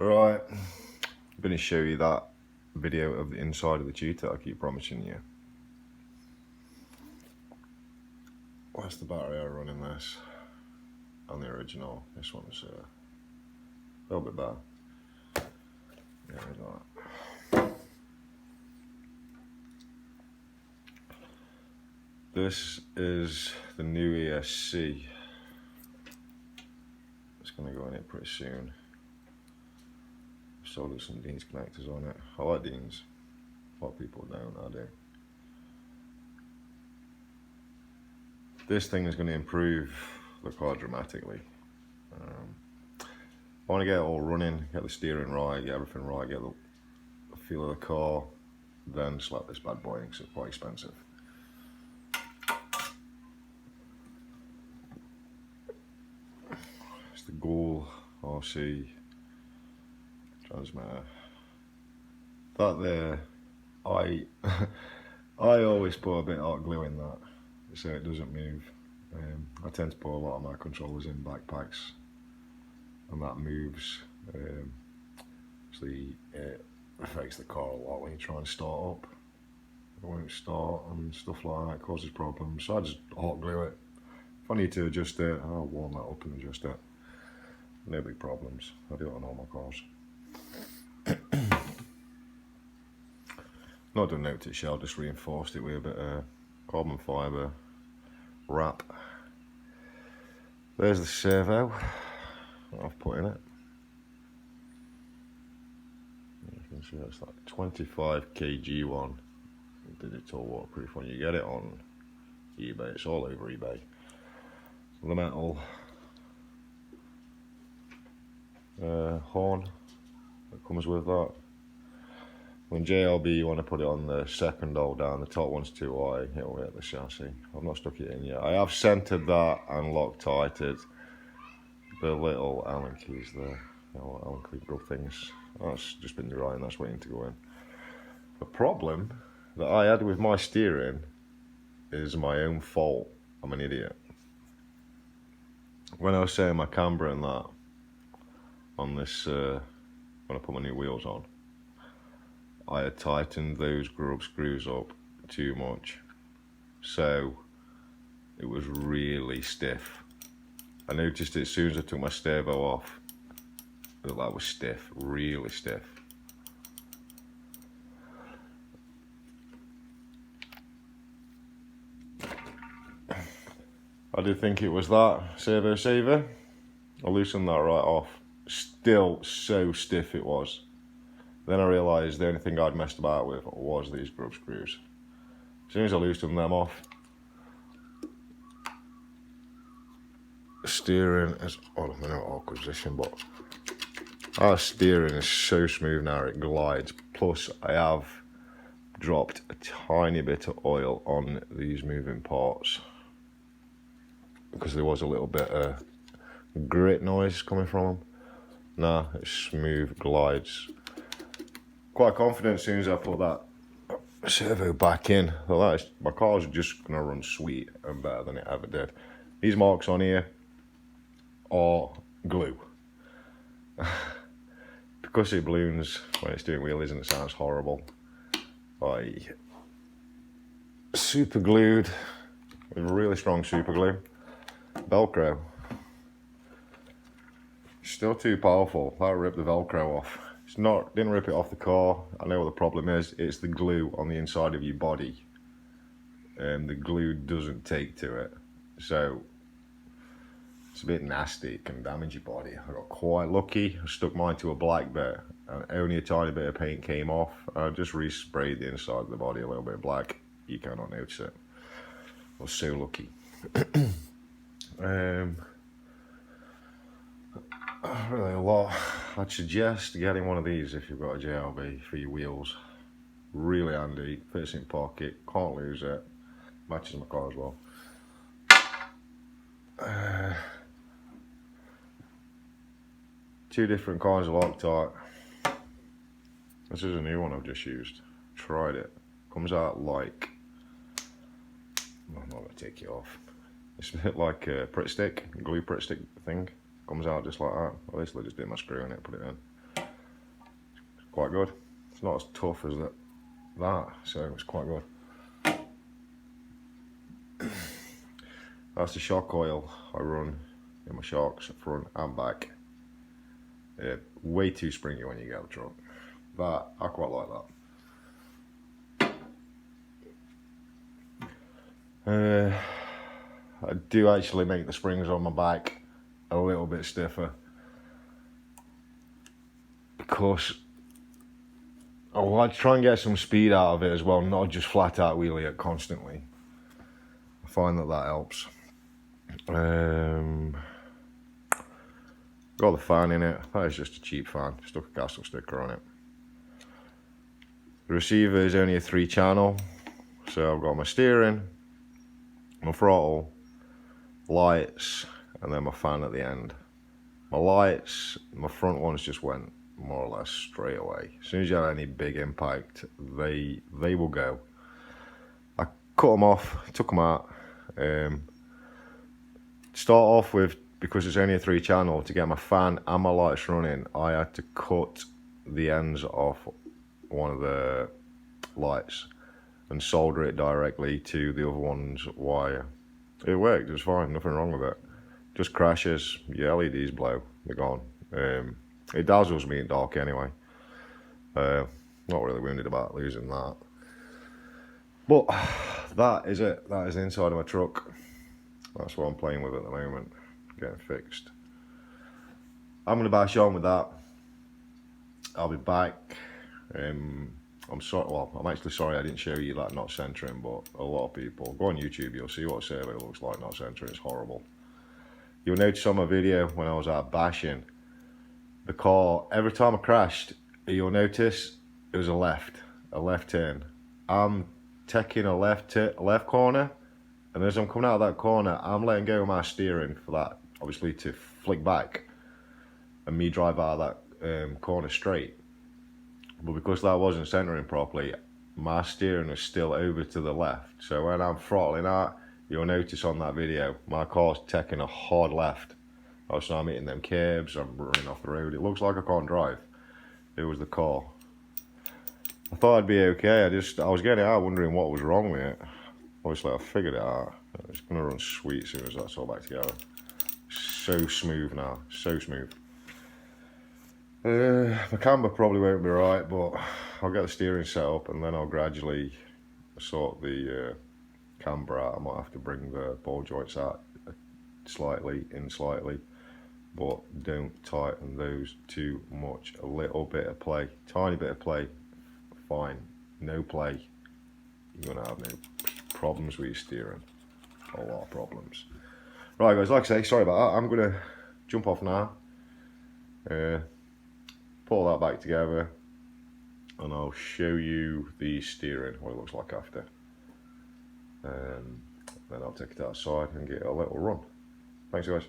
Right, I'm going to show you that video of the inside of the tutor I keep promising you. Where's the battery I run in this? On the original, this one's a little bit better. There we go. This is the new ESC. It's going to go in it pretty soon. I've soldered some Dean's connectors on it. I like Dean's. A lot of people don't, I do. This thing is going to improve the car dramatically. I want to get it all running, get the steering right, get everything right, get the feel of the car, then slap this bad boy in because it's quite expensive. It's the Ghoul RC transmitter. That there, I always put a bit of hot glue in that so it doesn't move. I tend to put a lot of my controllers in backpacks and that moves. Actually, it affects the car a lot when you try and start up. It won't start and stuff like that, causes problems. So I just hot glue it. If I need to adjust it, I'll warm that up and adjust it. No big problems. I do it on all my cars. Not done note it shell, just reinforced it with a bit of carbon fibre wrap. There's the servo that I've put in it. You can see that's like 25 kg one, digital waterproof one. You get it on eBay, it's all over eBay. The metal horn that comes with that. When JLB you want to put it on the second hole down, the top one's too high, it'll hit the chassis. I've not stuck it in yet. I have centered that and Loctited the little Allen keys there, Allen key grub things. That's just been dry and that's waiting to go in. The problem that I had with my steering is my own fault. I'm an idiot. When I was setting my camber and that on this, when I put my new wheels on, I had tightened those Grub Screws up too much, so it was really stiff. I noticed it as soon as I took my Servo off that was stiff, really stiff. I did think it was that servo saver. I loosened that right off. Still so stiff it was. Then I realised the only thing I'd messed about with was these Grub Screws. As soon as I loosened them off, the steering is, I'm in an awkward position, but our steering is so smooth now, it glides. Plus I have dropped a tiny bit of oil on these moving parts because there was a little bit of grit noise coming from them. Nah, it's smooth, glides. Quite confident as soon as I put that servo back in, my car's just gonna run sweet and better than it ever did. These marks on here are glue. Because it balloons when it's doing wheelies and it sounds horrible. I super glued with really strong super glue. Velcro. Still too powerful. That ripped the Velcro off. Didn't rip it off the car. I know what the problem is. It's the glue on the inside of your body. The glue doesn't take to it. So it's a bit nasty. It can damage your body. I got quite lucky. I stuck mine to a black bit and only a tiny bit of paint came off. I just resprayed the inside of the body a little bit black. You cannot notice it. I was so lucky. Really a lot. I'd suggest getting one of these if you've got a JLB for your wheels. Really handy, fits in pocket, can't lose it. Matches my car as well. Two different kinds of Loctite. This is a new one I've just used. Tried it. Comes out like, I'm not going to take it off. It's a bit like a Pritt stick, glue Pritt stick thing. Comes out just like that. I basically just did my screw in it, put it in. quite good. It's not as tough as that, so it's quite good. That's the shock coil I run in my shocks, front and back. Way too springy when you get the truck. That, I quite like that. I do actually make the springs on my back a little bit stiffer, because I like to try and get some speed out of it as well, not just flat out wheelie it constantly. I find that helps. Got the fan in it. That is just a cheap fan. Stuck a castle sticker on it. The receiver is only a 3-channel, so I've got my steering, my throttle, lights, and then my fan at the end. My lights, my front ones just went more or less straight away. As soon as you have any big impact, they will go. I cut them off, took them out. Start off with, because it's only a 3-channel, to get my fan and my lights running, I had to cut the ends off one of the lights and solder it directly to the other one's wire. It worked, it was fine, nothing wrong with it. Just crashes, your LEDs blow, they're gone. It dazzles me in dark anyway. Not really wounded about losing that. But that is it, that is the inside of my truck. That's what I'm playing with at the moment, getting fixed. I'm going to bash on with that. I'll be back. I'm sorry, well, I'm actually sorry I didn't show you that not centering, but a lot of people, go on YouTube, you'll see what a Servo looks like not centering, it's horrible. You'll notice on my video when I was out bashing, the car, every time I crashed, you'll notice it was a left turn. I'm taking a left corner, and as I'm coming out of that corner, I'm letting go of my steering for that, obviously, to flick back and me drive out of that corner straight. But because that wasn't centering properly, my steering was still over to the left. So when I'm throttling out, you'll notice on that video, my car's taking a hard left. So I'm hitting them curbs, I'm running off the road. It looks like I can't drive. It was the car. I thought I'd be okay. I was getting it out wondering what was wrong with it. Obviously I figured it out. It's gonna run sweet as soon as that's all back together. So smooth now, so smooth. My camber probably won't be right, but I'll get the steering set up and then I'll gradually sort the camber out. I might have to bring the ball joints out slightly, but don't tighten those too much. A little bit of play, tiny bit of play, fine. No play, you're gonna have no problems with your steering. A lot of problems. Right guys, like I say, sorry about that. I'm gonna jump off now. Pull that back together and I'll show you the steering, what it looks like after. Then I'll take it outside and get a little run. Thanks guys.